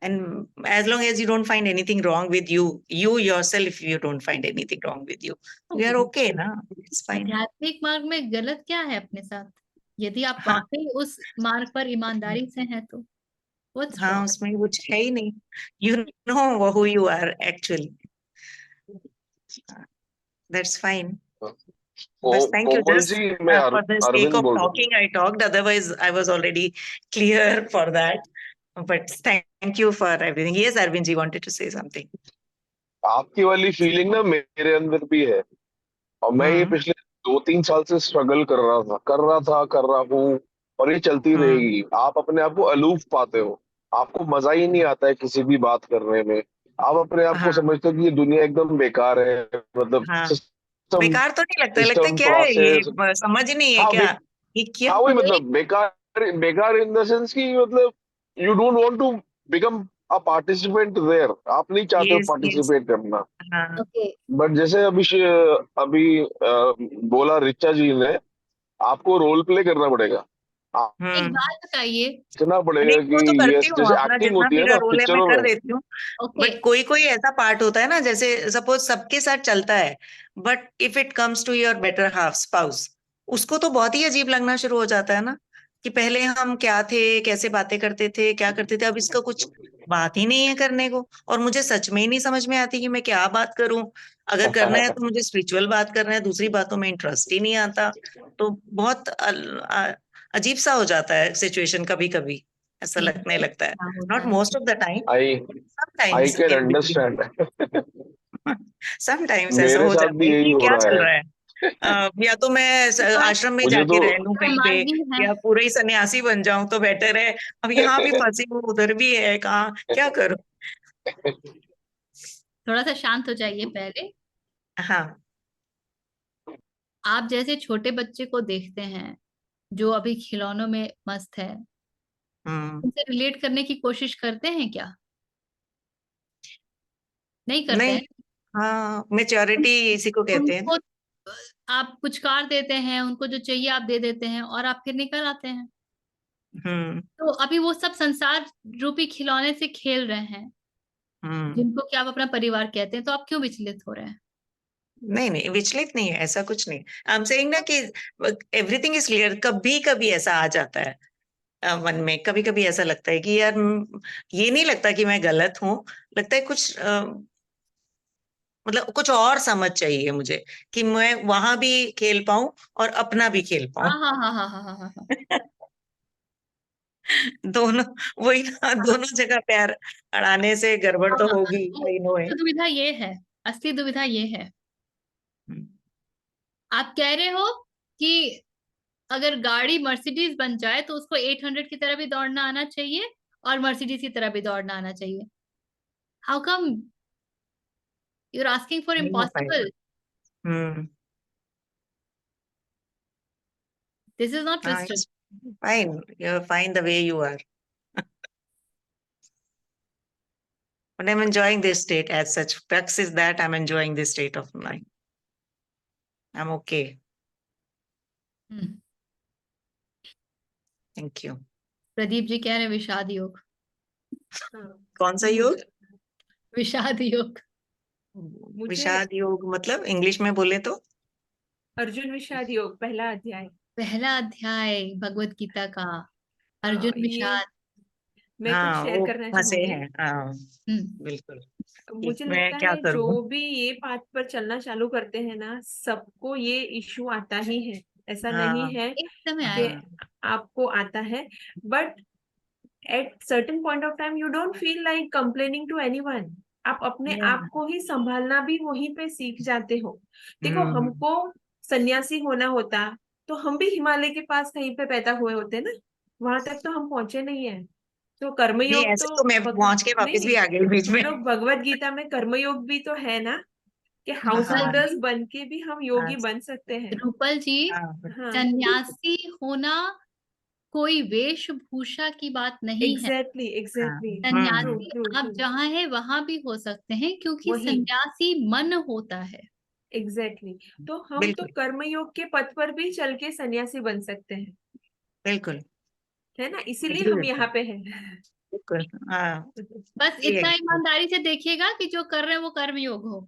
And as long as you don't find anything wrong with you yourself, if you don't find anything wrong with you, we are okay, na? It's fine. आध्यात्मिक मार्ग में गलत क्या है अपने साथ? यदि आप हाँ. वाकई उस मार्ग पर ईमानदारी से हैं तो what's हाँ wrong? उसमें कुछ है ही नहीं. You know who you are actually. That's fine. But thank you. Komal Just जी, मैं for the sake Arvind of बोल रहा हूँ. talking, I talked. Otherwise, I was already clear for that. But thank you for everything. Yes, Arvind ji wanted to say something. आपकी वाली feeling ना मेरे अंदर भी है, और मैं ये पिछले 2-3 साल से स्ट्रगल कर रहा हूँ, और ये चलती रहेगी. आप अपने आप को अलूफ पाते हो, आपको मजा ही नहीं आता है किसी भी बात करने में. आप अपने आप को हाँ. समझते हो कि ये दुनिया एकदम बेकार है, मतलब हाँ. सिस्टम बेकार तो नहीं लगता है सिस्टम क्या है ये, प्रोसेस. समझ ही नहीं है हाँ क्या ये क्या हाँ, वही है? मतलब बेकार इन द सेंस कि मतलब you don't want to become a participant there. आप नहीं चाहते हो Yes, yes. पार्टिसिपेट करना. हाँ. Okay. बट जैसे अभी बोला रिचा जी ने, आपको रोल प्ले करना पड़ेगा. एक बात बताइए. इतना पड़ेगा नहीं वो तो कि करती यस, हूँ, जैसे अपना एक्टिंग जितना होती है मेरा ना रोल है मैं पिक्चरों कर में. देती हूँ. Okay. बट कोई ऐसा पार्ट होता है ना, जैसे सपोज सबके साथ चलता है, but if it comes to your better half spouse, उसको तो बहुत ही अजीब लगना शुरू हो जाता है ना, कि पहले हम क्या थे, कैसे बातें करते थे, क्या करते थे, अब इसका कुछ बात ही नहीं है करने को. और मुझे सच में ही नहीं समझ में आती कि मैं क्या बात करूं. अगर करना है तो मुझे स्पिरिचुअल बात करना है, दूसरी बातों में इंटरेस्ट ही नहीं आता. तो बहुत अजीब सा हो जाता है सिचुएशन कभी कभी, ऐसा लगने लगता है. Not most of the time, I sometimes can in between. Understand. Sometimes ऐसा मेरे हो साथ जाता भी है यही कि हो क्या रहा चल है. रहा है. या तो मैं आश्रम में मुझे जाके तो रह लूं कहीं पे, मार्गी है। या पूरा ही सन्यासी बन जाऊं तो बेटर है। अब यहाँ भी फंसी हूँ, उधर भी है, कहाँ क्या करूं। थोड़ा सा शांत हो जाइए पहले। हाँ। आप जैसे छोटे बच्चे को देखते हैं जो अभी खिलौनों में मस्त है, हम्म। उनसे रिलेट करने की कोशिश करते हैं क्या? नहीं करते नहीं। हैं। हाँ, मेच्योरिटी इसी को कहते हैं उनको ना। आप कुछ कार देते हैं, उनको जो चाहिए आप दे देते हैं और आप फिर निकल आते हैं। हम्म। तो अभी वो सब संसार रूपी खिलौने से खेल रहे हैं, हम्म। जिनको कि आप अपना परिवार कहते हैं, तो आप क्यों विचलित हो रहे हैं? नहीं नहीं, विचलित नहीं है, ऐसा कुछ नहीं। आई एम सेइंग ना कि एवरीथिंग इज क्लियर। कभी कभी ऐसा आ जाता है मन में, कभी कभी ऐसा लगता है कि यार ये नहीं लगता कि मैं गलत हूँ, लगता है कुछ मतलब कुछ और समझ चाहिए मुझे, कि मैं वहां भी खेल पाऊं और अपना भी खेल पाऊं। हाँ हाँ हाँ हाँ हाँ हाँ हाँ हाँ। दोनों, वही ना, दोनों जगह पैर अड़ाने से गड़बड़ हाँ, तो हाँ, होगी, आई नो है। तो दुविधा ये है, असली दुविधा ये है। आप कह रहे हो कि अगर गाड़ी मर्सिडीज बन जाए तो उसको 800 की तरह भी दौड़ना आना चाहिए और मर्सिडीज की तरह भी दौड़ना आना चाहिए। How come you are asking for नहीं हो पाएगा। Impossible? Hmm. This is not हाँ, wisdom. Fine, you fine the way you are, but I'm enjoying this state as such. Crux is that I'm enjoying this state of mind. I'm okay. Thank you. Pradeep ji कह रहे हैं विषाद योग। कौन सा योग? विषाद योग। मुझे विषाद योग मतलब इंग्लिश में बोले तो? अर्जुन विषाद योग पहला अध्याय। पहला अध्याय भगवत गीता का, अर्जुन ये विषाद। मैं कुछ हाँ, शेयर वो करना फंसे चाहूंगी। हैं। हाँ, हम्म। बिल्कुल। मुझे मैं लगता क्या है करूं? जो भी ये पाथ पर चलना चालू करते हैं ना, सबको ये इशू आता ही है। ऐसा नहीं हाँ। है एक समय कि आएगा। आपको आता है, but at certain point of time you don't feel like complaining to anyone. आप अपने आप को ही संभालना भी वहीं पे सीख जाते हो। देखो, हम्म। हमको सन्यासी होना होता तो हम भी हिमालय के पास कहीं पे पैदा हुए होते ना। वहां तक तो हम पहुंचे नहीं है। तो नहीं, कर्मयोग ऐसे तो मैं पहुंच के नहीं वापस भी नहीं, आ गई बीच में। सुनो, भगवत गीता में कर्मयोग भी तो है ना, कि हाउस रूपल हाँ। होल्डर्स जी, बन के भी हम योगी बन सकते हैं। रूपल जी, हाँ। हाँ, सन्यासी होना कोई वेशभूषा की बात नहीं है। एग्जैक्टली हाँ। एग्जैक्टली। ट्रू सन्यासी ट्रू आप ट्रू। जहाँ है वहां भी हो सकते हैं, क्योंकि वही, सन्यासी मन होता है। एग्जैक्टली। तो हम तो बिल्कुल कर्मयोग के पथ पर भी चल के सन्यासी बन सकते हैं, बिल्कुल। है ना? इसीलिए एग्री हम विद यहाँ दैट। पे हैं। बिल्कुल। हाँ। बस agree, इतना agree। ईमानदारी से देखिएगा कि जो कर रहे हैं वो कर्मयोग हो।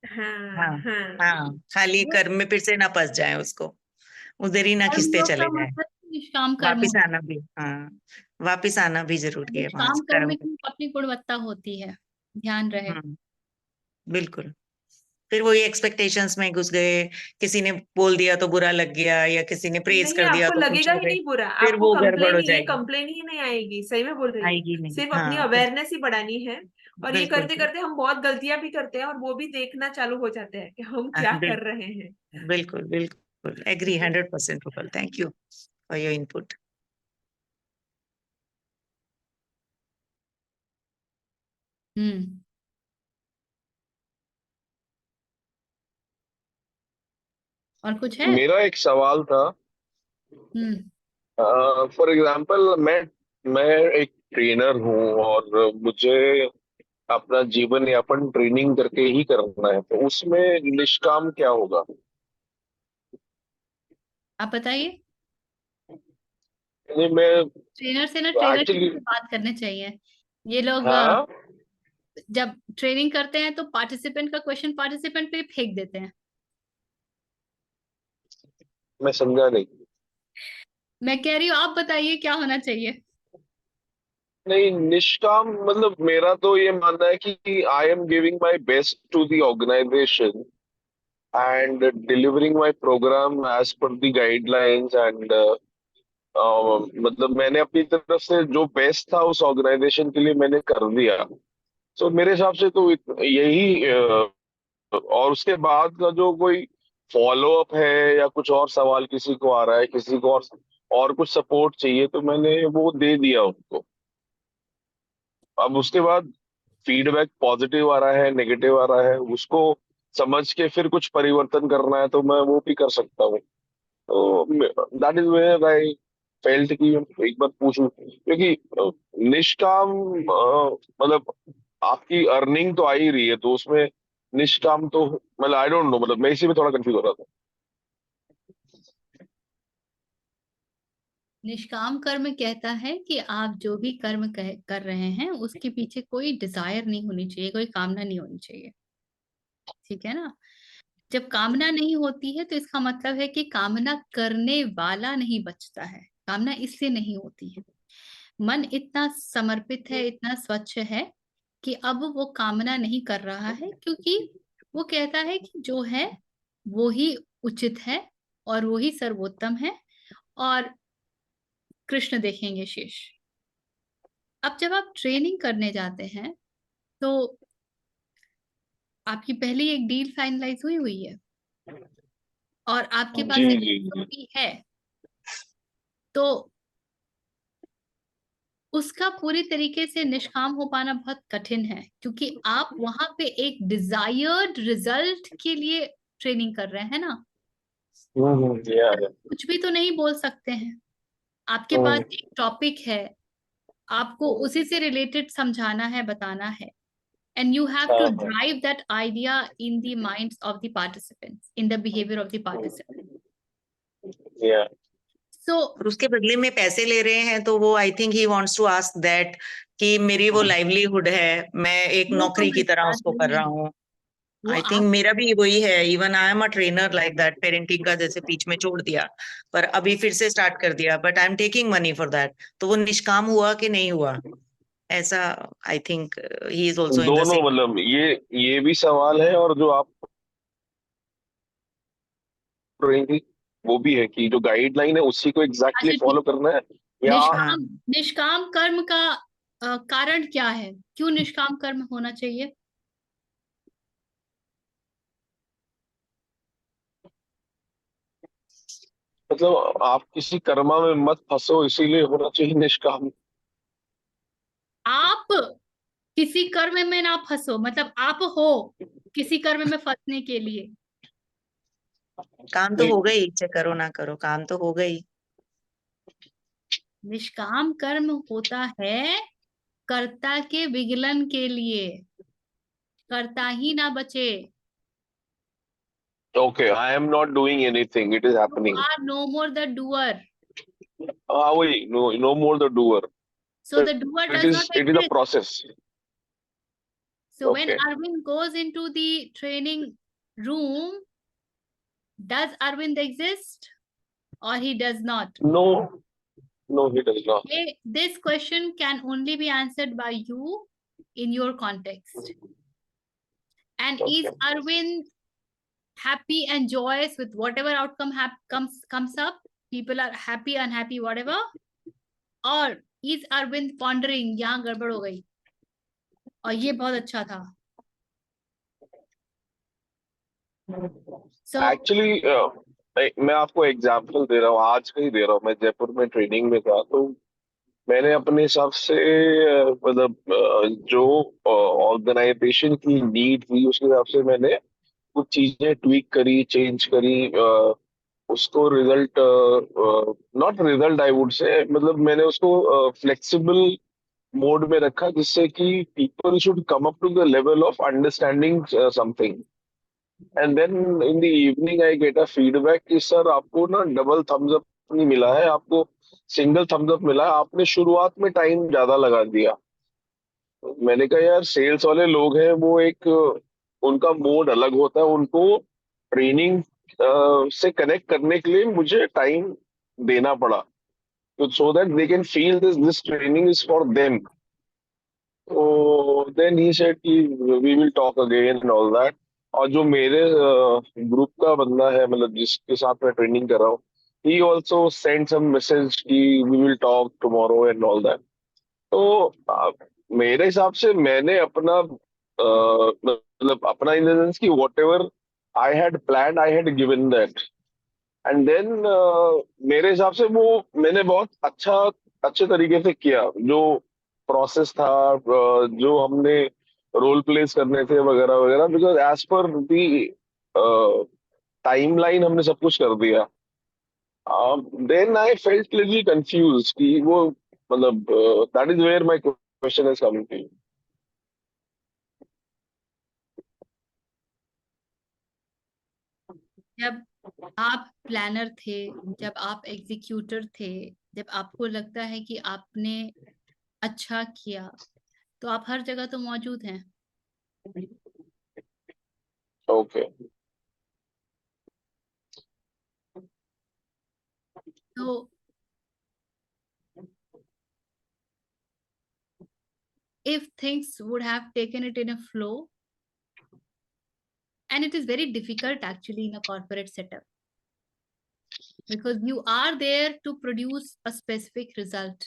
हाँ हाँ। हाँ। हाँ, खाली वो कर्म में फिर से ना फंस जाए उसको, उधर ही ना खिंचते कर्मयोग चले का जाए। मतलब निष्काम कर्म वापिस होता आना भी, हाँ, वापिस आना भी है। जरूरी है वहां निष्काम से कर्म कर्म में करके। की अपनी गुणवत्ता होती है, ध्यान रहे। बिल्कुल। फिर वही एक्सपेक्टेशंस में घुस गए, किसी ने बोल दिया तो बुरा लग गया, या किसी ने प्रेज नहीं, कर दिया आपको तो खुश लगेगा हो ही गए, नहीं बुरा, फिर आपको वो गड़बड़ कंप्लेन हो ही, ये जाएगी। कंप्लेन ही नहीं आएगी। सही में बोल रही हूँ। आएगी नहीं, सिर्फ अपनी हाँ, फिर अवेयरनेस ही बढ़ानी है। और ये बिल्कुल करते बिल्कुल। करते हम बहुत गलतियां भी करते हैं, और वो भी देखना चालू हो जाते हैं कि हम क्या कर बिल्कुल रहे हैं। बिल्कुल बिल्कुल, agree 100% Rupal, thank you for your input. Hmm. और कुछ है? मेरा एक सवाल था। हम्म। फॉर एग्जाम्पल, मैं एक ट्रेनर हूँ और मुझे अपना जीवन यापन ट्रेनिंग करके ही करना है, तो उसमें निष्काम क्या होगा? आप बताइए। यानी मैं ट्रेनर से ना ट्रेनरशिप एक्चुअली, की बात करने चाहिए। ये लोग हाँ, जब ट्रेनिंग करते हैं तो पार्टिसिपेंट का क्वेश्चन पार्टिसिपेंट पे ही फेंक देते हैं। मैं समझा नहीं। मैं कह रही हूँ आप बताइए क्या होना चाहिए। नहीं, निष्काम मतलब मेरा तो ये मानना है कि I am giving my best to the organization and delivering my program as per the guidelines and मतलब मैंने अपनी तरफ से जो बेस्ट था उस ऑर्गेनाइजेशन के लिए मैंने कर दिया। तो मेरे हिसाब से तो यही और उसके बाद का जो कोई फॉलो अप है या कुछ और सवाल किसी को आ रहा है, किसी को और कुछ सपोर्ट चाहिए, तो मैंने वो दे दिया उनको। अब उसके बाद फीडबैक पॉजिटिव आ रहा है, नेगेटिव आ रहा है, उसको समझ के फिर कुछ परिवर्तन करना है तो मैं वो भी कर सकता हूँ। तो that is where I felt कि एक बार पूछूं, क्योंकि निष्काम मतलब आपकी अर्निंग तो आ ही रही है, तो उसमें निष्काम तो मतलब आई डोंट नो, मतलब मैं इसी में थोड़ा कंफ्यूज हो रहा था। निष्काम कर्म कहता है कि आप जो भी कर्म कर रहे हैं उसके पीछे कोई डिजायर नहीं होनी चाहिए, कोई कामना नहीं होनी चाहिए। ठीक है ना? जब कामना नहीं होती है तो इसका मतलब है कि कामना करने वाला नहीं बचता है। कामना इससे नहीं होती है। मन इतना समर्पित है, इतना स्वच्छ है कि अब वो कामना नहीं कर रहा है, क्योंकि वो कहता है कि जो है वो ही उचित है और वो ही सर्वोत्तम है, और कृष्ण देखेंगे शेष। अब जब आप ट्रेनिंग करने जाते हैं तो आपकी पहली एक डील फाइनलाइज हुई हुई है और आपके पास जी एक जी जी। SOP है, तो उसका पूरी तरीके से निष्काम हो पाना बहुत कठिन है, क्योंकि आप वहां पे एक डिजायर्ड रिजल्ट के लिए ट्रेनिंग कर रहे हैं ना। या कुछ भी तो नहीं बोल सकते हैं। आपके पास एक टॉपिक है, आपको उसी से रिलेटेड समझाना है, बताना है, and you have to drive that idea in the minds of the participants, in the behavior of the participants. या So और उसके बदले में पैसे ले रहे हैं, तो वो I think he wants to ask that कि मेरी वो लाइवलीहुड है, मैं एक वो तो नौकरी की मेरी तरह बात उसको कर नहीं रहा है। हूँ। वो आई थिंक आप मेरा भी वही है। Even I am a trainer like that, parenting का जैसे बीच में छोड़ दिया पर अभी फिर से स्टार्ट कर दिया, but I am taking money for that. तो वो निष्काम हुआ कि नहीं हुआ, ऐसा आई think he is also in the दोनों, सेम। मतलब ये भी सवाल है, और जो आप रही थी वो भी है कि जो गाइडलाइन है उसी को एग्जैक्टली अच्छा ठीक, फॉलो करना है, या हाँ, निष्काम निष्काम कर्म का कारण क्या है? क्यों निष्काम कर्म होना चाहिए? मतलब आप किसी कर्मा में मत फंसो, इसीलिए होना चाहिए निष्काम। आप किसी कर्म में ना फंसो, मतलब आप हो किसी कर्म में फंसने के लिए। काम तो हो गई, चाहे करो ना करो, काम तो हो गई। निष्काम कर्म होता है कर्ता के विगलन के लिए, कर्ता ही ना बचे। Okay, I am not doing anything, it is You happening. are no more the doer. हाँ वही, no no more the doer, So the doer it does is not it is a exist. Process. So when okay, Arvind goes into the training room, does Arvind exist or he does not? No no he does not. This question can only be answered by you in your context. And is okay, Arvind happy and joyous with whatever outcome comes up? People are happy, unhappy, whatever. Or is Arvind pondering, यहाँ गड़बड़ हो गई और ये बहुत अच्छा था? So actually मैं आपको एग्जांपल दे रहा हूँ, आज का ही दे रहा हूँ। मैं जयपुर में ट्रेनिंग में था, तो मैंने अपने हिसाब से मतलब जो ऑर्गेनाइजेशन की नीड थी उसके हिसाब से मैंने कुछ चीजें ट्वीक करी, चेंज करी, उसको result, not result I would say, मतलब मैंने उसको फ्लेक्सिबल मोड में रखा, जिससे कि people should come up to the level of understanding something. And then in the evening I get a feedback कि सर आपको ना डबल थम्स अप नहीं मिला है, आपको सिंगल थम्स अप मिला है, आपने शुरुआत में टाइम ज्यादा लगा दिया। मैंने कहा यार, सेल्स वाले लोग हैं, वो एक उनका मोड अलग होता है, उनको ट्रेनिंग से कनेक्ट करने के लिए मुझे टाइम देना पड़ा, तो so that they can feel this training is for them. तो देन ही सेड कि we will talk again and all that. और जो मेरे ग्रुप का बंदा है, मतलब जिसके साथ मैं ट्रेनिंग कर रहा हूँ, he also send some message कि we will talk tomorrow and all that. तो मेरे हिसाब से मैंने अपना मतलब अपना इन द सेंस कि whatever I had planned, I had given that. And then मेरे हिसाब से वो मैंने बहुत अच्छे तरीके से किया, जो प्रोसेस था, जो हमने रोल प्लेस करने थे वगैरह वगैरह, because as per the timeline हमने सब कुछ कर दिया. Then I felt little confuse कि वो मतलब that is where my question is coming to. जब आप प्लानर थे, जब आप एग्जीक्यूटर थे, जब आपको लगता है कि आपने अच्छा किया, तो आप हर जगह तो मौजूद हैं. ओके. तो if things would have taken it in a flow, and it is very difficult actually in a corporate setup, because you are there to produce a specific result.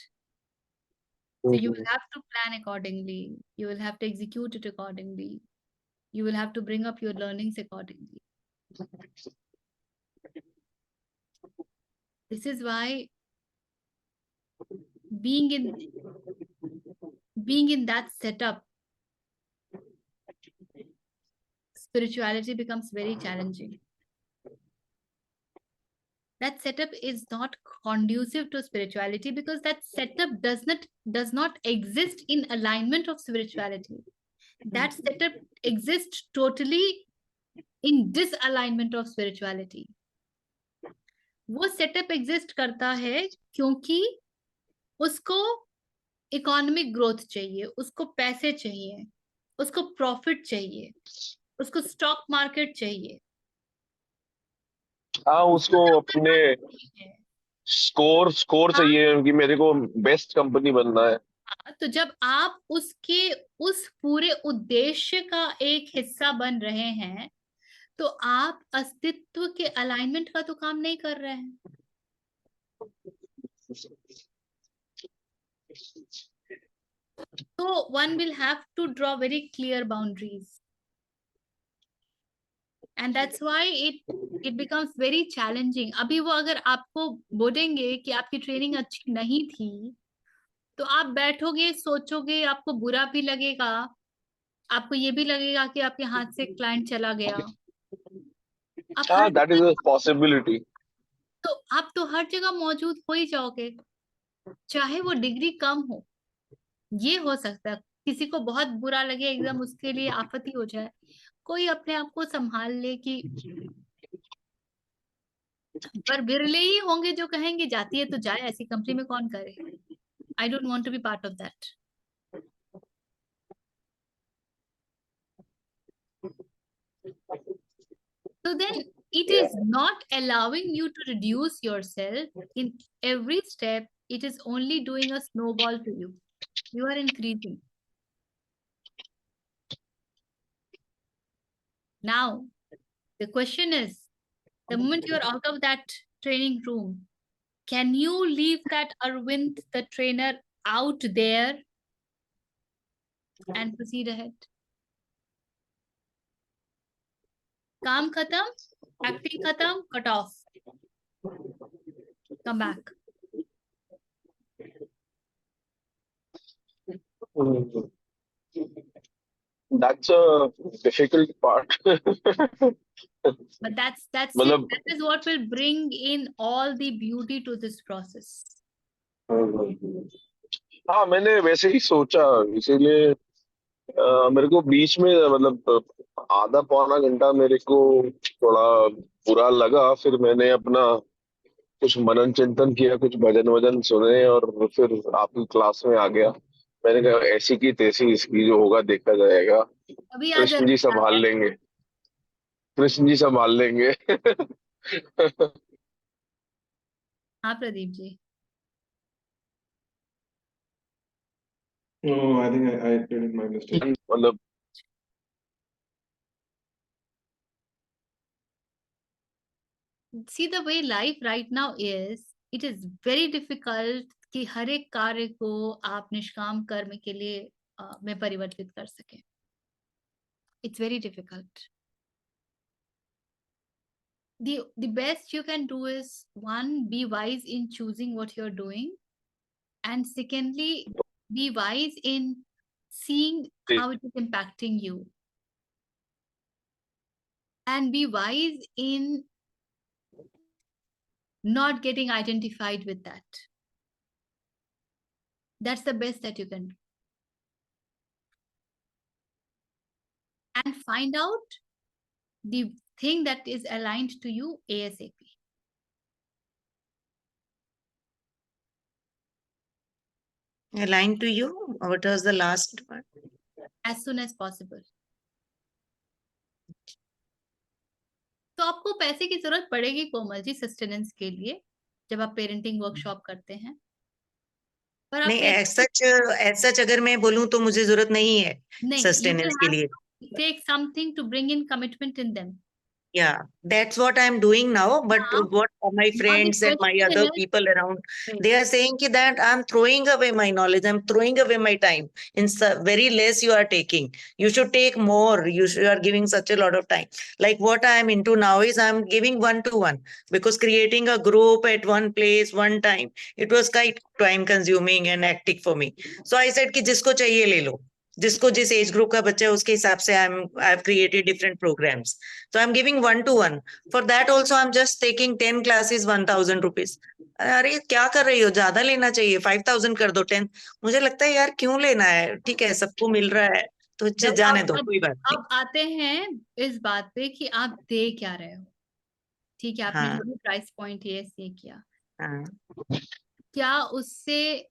So you will have to plan accordingly, you will have to execute it accordingly, you will have to bring up your learnings accordingly. This is why being in that setup, spirituality becomes very challenging. That setup is not conducive to spirituality, because that setup does not exist in alignment of spirituality. That setup exists totally in disalignment of spirituality. वो setup exist करता है क्योंकि उसको economic growth चाहिए, उसको पैसे चाहिए, उसको प्रॉफिट चाहिए, उसको स्टॉक मार्केट चाहिए. हाँ, उसको अपने स्कोर चाहिए कि मेरे को बेस्ट कंपनी बनना है. तो जब आप उस पूरे उद्देश्य का एक हिस्सा बन रहे हैं, तो आप अस्तित्व के अलाइनमेंट का तो काम नहीं कर रहे हैं. So one will have to draw very clear boundaries, and that's why it becomes very challenging. अभी वो अगर आपको बोलेंगे कि आपकी ट्रेनिंग अच्छी नहीं थी, तो आप बैठोगे, सोचोगे, आपको बुरा भी लगेगा, आपको ये भी लगेगा कि आपके हाथ से क्लाइंट चला गया. आप हाँ, her that is a possibility. तो आप तो हर जगह मौजूद हो ही जाओगे, चाहे वो डिग्री कम हो. ये हो सकता है किसी को बहुत बुरा लगे, एकदम उसके लिए आपत्ति हो जाए, कोई अपने आप को संभाल ले कि, पर बिरले ही होंगे जो कहेंगे जाती है तो जाए, ऐसी कंपनी में कौन करे. I don't want to be part of that. So then it is not allowing you to reduce yourself in every step. It is only doing a snowball to you. You are increasing. Now, the question is, the moment you are out of that training room, can you leave that Arvind, the trainer, out there and proceed ahead? काम खत्म, acting खत्म, cut off. Come back. That's a difficult part. But that's it. मतलब That is what will bring in all the beauty to this process. हाँ, मैंने वैसे ही सोचा, इसीलिए मेरे को बीच में मतलब आधा पौना घंटा मेरे को थोड़ा बुरा लगा. फिर मैंने अपना कुछ मनन चिंतन किया, कुछ भजन वजन सुने, और फिर आपकी क्लास में आ गया. मैंने कहा ऐसी की तैसी, इसकी जो होगा देखा जाएगा, अभी आज कृष्ण जी संभाल लेंगे, कृष्ण जी संभाल लेंगे. हाँ Pradeep ji. No, I think I did my mistake. मतलब See, the way life right now is, it is very difficult कि हर एक कार्य को आप निष्काम कर्म के लिए में परिवर्तित कर सके. It's very difficult. the best you can do is, one, be wise in choosing what you're doing, and secondly, be wise in seeing how it is impacting you, and be wise in not getting identified with that. That's the best that you can do. And find out the thing that is aligned to you ASAP. Aligned to you? What was the last one? As soon as possible. तो आपको पैसे की जरूरत पड़ेगी Komal ji sustenance के लिए जब आप पेरेंटिंग वर्कशॉप करते हैं, पर आप नहीं, ऐसा अगर मैं बोलूं तो मुझे जरूरत नहीं है नहीं, सस्टेनेंस के लिए. take something to bring in commitment in them. Yeah, that's what I'm doing now. But what my friends and my other people around, they are saying that I'm throwing away my knowledge. I'm throwing away my time. In very less you are taking. You should take more. You are giving such a lot of time. Like what I'm into now is I'm giving 1-to-1, because creating a group at one place, one time, it was quite time consuming and hectic for me. So I said कि जिसको चाहिए ले लो. जिसको जिस age group का बच्चा है उसके हिसाब से I have created different programs. So I'm giving 1-to-1. For that also I'm just taking 10 classes, 1,000 rupees. अरे क्या कर रही हो, ज्यादा लेना चाहिए, 5,000 कर दो, 10. मुझे लगता है यार क्यों लेना है, ठीक है सबको मिल रहा है तो जाने दो, कोई बात नहीं. अब आते हैं इस बात पे कि आप दे क्या रहे हो. ठीक है, आपने जो भी प्राइस पॉइंट ये किया, क्या उससे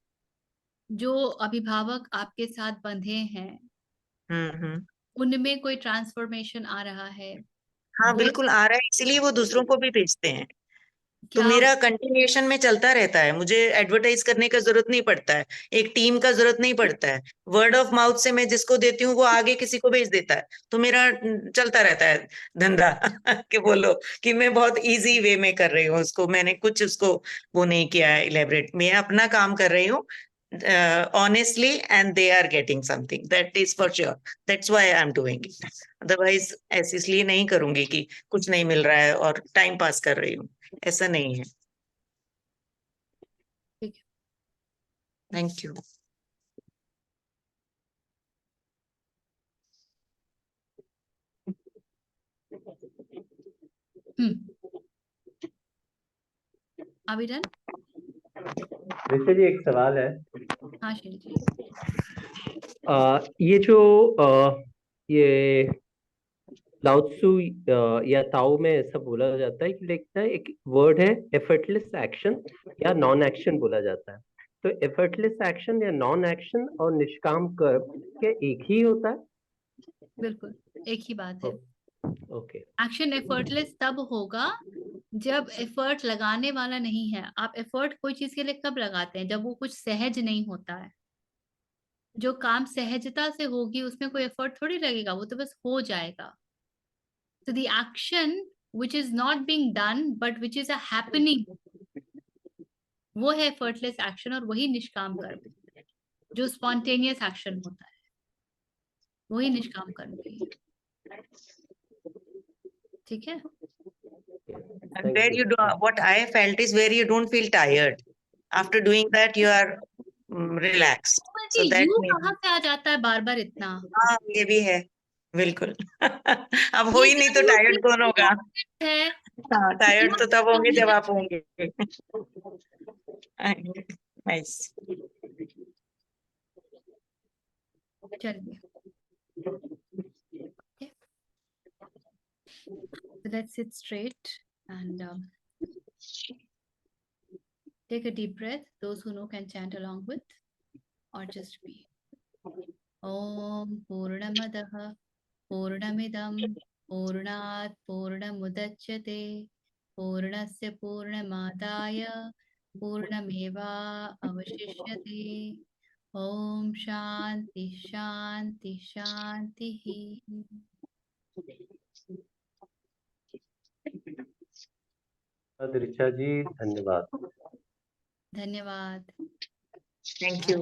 जो अभिभावक आपके साथ बंधे हैं उनमें कोई ट्रांसफॉर्मेशन आ रहा है? हाँ बिल्कुल आ रहा है, इसीलिए वो दूसरों को भी भेजते हैं. तो क्या मेरा कंटिन्यूएशन में चलता रहता है. मुझे एडवर्टाइज करने का जरूरत नहीं पड़ता है, एक टीम का जरूरत नहीं पड़ता है. वर्ड ऑफ माउथ से मैं जिसको देती हूँ वो आगे किसी को भेज देता है. तो मेरा चलता रहता है धंधा कि बोलो कि मैं बहुत इजी वे में कर रही हूँ उसको. मैंने कुछ उसको वो नहीं किया है इलेबरेट. मैं अपना काम कर रही हूँ honestly, and they are getting something. That is for sure. That's why I'm doing it. Otherwise ऐसे इसलिए नहीं करूंगी कि कुछ नहीं मिल रहा है और टाइम पास कर रही हूँ. ऐसा नहीं है. Thank you. अभी डन? ऋषि जी एक सवाल है. हाँ श्री जी. ये जो ये लाओ त्सु या ताओ में ऐसा बोला जाता है कि लिखता है एक वर्ड है एफर्टलेस एक्शन या नॉन एक्शन बोला जाता है. तो एफर्टलेस एक्शन या नॉन एक्शन और निष्काम कर्म क्या एक ही होता है? बिल्कुल एक ही बात है. ओके. एक्शन एफर्टलेस तब होगा जब एफर्ट लगाने वाला नहीं है. आप एफर्ट कोई चीज के लिए कब लगाते हैं? जब वो कुछ सहज नहीं होता है. जो काम सहजता से होगी उसमें कोई एफर्ट थोड़ी लगेगा, वो तो बस हो जाएगा. So the action which is not being done but which is a happening, वो है effortless action, और वही निष्काम कर्म. जो spontaneous action होता है वही निष्काम कर्म भी है. ठीक है. And where you do, what I felt is where you don't feel tired. After doing that, you are relaxed. So that कहाँ से आ जाता है बार बार इतना? हाँ ये भी है बिल्कुल. अब हो ही नहीं तो टायर्ड कौन होगा? हाँ टायर्ड तो तब होंगे जब आप होंगे. नाइस. चलिए. So let's sit straight and take a deep breath. Those who know can chant along with or just be. Om Purnamadaha Purnamidam Purnat Purnamudachyate Purnasya Purnamadaya Purnameva Avashishyate. Om Shanti Shanti Shanti. Richa जी धन्यवाद. धन्यवाद. Thank you.